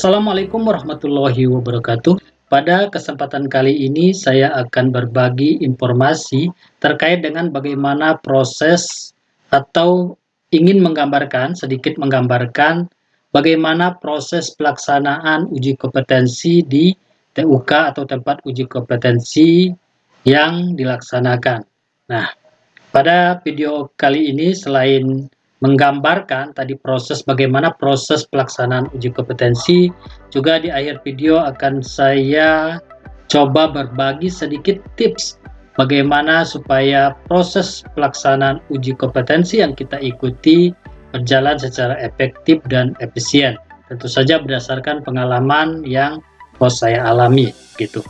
Assalamualaikum warahmatullahi wabarakatuh. Pada kesempatan kali ini saya akan berbagi informasi terkait dengan bagaimana proses atau ingin sedikit menggambarkan bagaimana proses pelaksanaan uji kompetensi di TUK atau tempat uji kompetensi yang dilaksanakan. Nah, pada video kali ini selain menggambarkan tadi bagaimana proses pelaksanaan uji kompetensi, juga di akhir video akan saya coba berbagi sedikit tips bagaimana supaya proses pelaksanaan uji kompetensi yang kita ikuti berjalan secara efektif dan efisien. Tentu saja berdasarkan pengalaman yang saya alami gitu.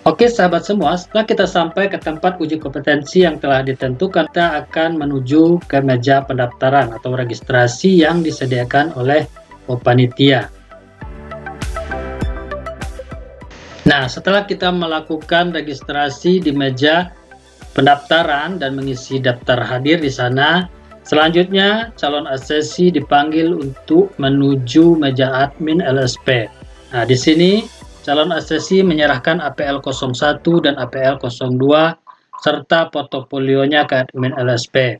Oke sahabat semua, setelah kita sampai ke tempat uji kompetensi yang telah ditentukan, kita akan menuju ke meja pendaftaran atau registrasi yang disediakan oleh panitia. Nah, setelah kita melakukan registrasi di meja pendaftaran dan mengisi daftar hadir di sana, selanjutnya calon asesi dipanggil untuk menuju meja admin LSP. Nah, di sini calon asesi menyerahkan APL 01 dan APL 02 serta portofolionya ke admin LSP.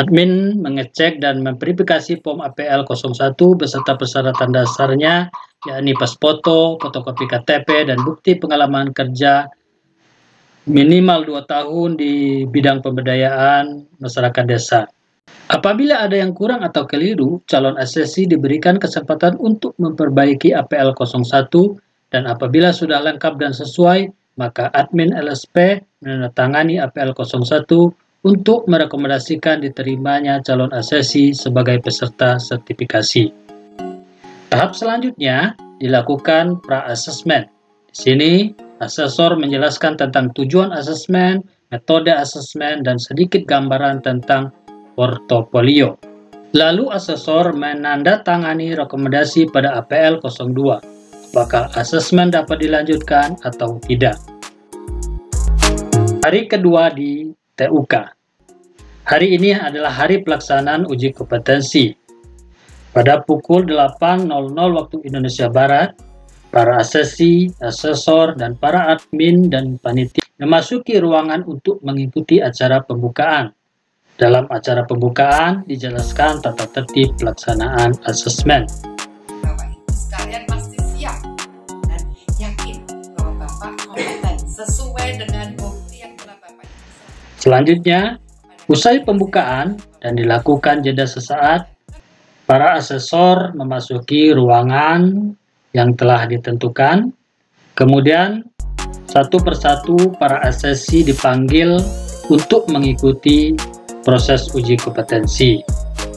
Admin mengecek dan memverifikasi form APL 01 beserta persyaratan dasarnya, yakni pas foto, fotokopi KTP, dan bukti pengalaman kerja minimal 2 tahun di bidang pemberdayaan masyarakat desa. Apabila ada yang kurang atau keliru, calon asesi diberikan kesempatan untuk memperbaiki APL 01, dan apabila sudah lengkap dan sesuai, maka admin LSP menandatangani APL 01 untuk merekomendasikan diterimanya calon asesi sebagai peserta sertifikasi. Tahap selanjutnya dilakukan pra-assessment. Di sini, asesor menjelaskan tentang tujuan asesmen, metode asesmen, dan sedikit gambaran tentang portofolio. Lalu asesor menandatangani rekomendasi pada APL 02. Apakah asesmen dapat dilanjutkan atau tidak. Hari kedua di TUK. Hari ini adalah hari pelaksanaan uji kompetensi. Pada pukul 8.00 waktu Indonesia Barat, para asesi, asesor, dan para admin dan panitia memasuki ruangan untuk mengikuti acara pembukaan. Dalam acara pembukaan dijelaskan tata tertib pelaksanaan asesmen. Selanjutnya, usai pembukaan dan dilakukan jeda sesaat, para asesor memasuki ruangan yang telah ditentukan. Kemudian, satu persatu para asesi dipanggil untuk mengikuti proses uji kompetensi.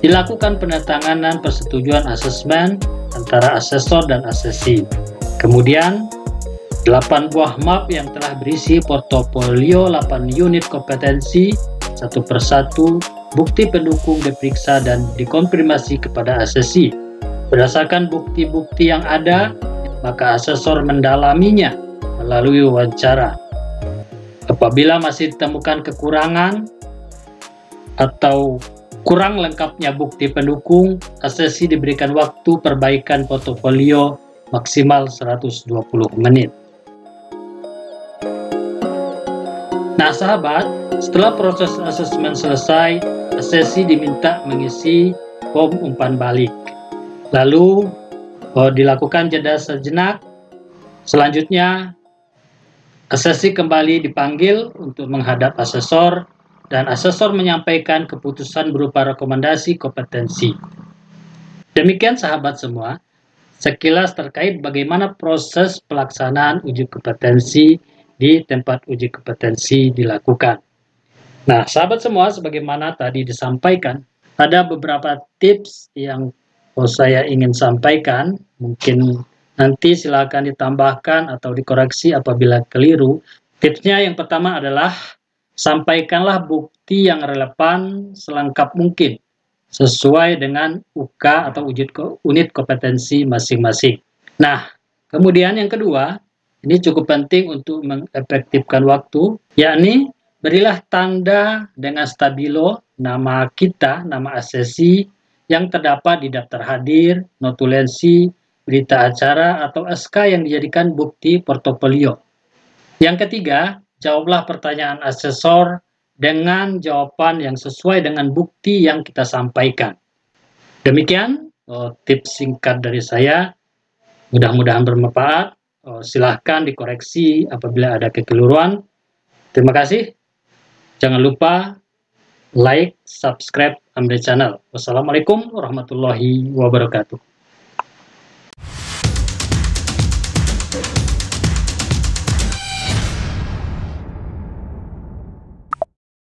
Dilakukan penandatanganan persetujuan asesmen antara asesor dan asesi. Kemudian, 8 buah map yang telah berisi portofolio 8 unit kompetensi, satu persatu bukti pendukung diperiksa dan dikonfirmasi kepada asesi. Berdasarkan bukti-bukti yang ada, maka asesor mendalaminya melalui wawancara. Apabila masih ditemukan kekurangan atau kurang lengkapnya bukti pendukung, asesi diberikan waktu perbaikan portofolio maksimal 120 menit. Nah sahabat, setelah proses asesmen selesai, asesi diminta mengisi form umpan balik. Lalu dilakukan jeda sejenak. Selanjutnya, asesi kembali dipanggil untuk menghadap asesor, dan asesor menyampaikan keputusan berupa rekomendasi kompetensi. Demikian sahabat semua, sekilas terkait bagaimana proses pelaksanaan uji kompetensi di tempat uji kompetensi dilakukan. Nah, sahabat semua, sebagaimana tadi disampaikan, ada beberapa tips yang saya ingin sampaikan. Mungkin nanti silakan ditambahkan atau dikoreksi apabila keliru. Tipsnya yang pertama adalah sampaikanlah bukti yang relevan selengkap mungkin sesuai dengan UK atau unit kompetensi masing-masing. Nah, kemudian yang kedua, ini cukup penting untuk mengefektifkan waktu, yakni berilah tanda dengan stabilo nama kita, nama asesi yang terdapat di daftar hadir, notulensi, berita acara, atau SK yang dijadikan bukti portofolio. Yang ketiga, jawablah pertanyaan asesor dengan jawaban yang sesuai dengan bukti yang kita sampaikan. Demikian tips singkat dari saya, mudah-mudahan bermanfaat. Silahkan dikoreksi apabila ada kekeliruan. Terima kasih. Jangan lupa like, subscribe Amde Channel. Wassalamualaikum warahmatullahi wabarakatuh.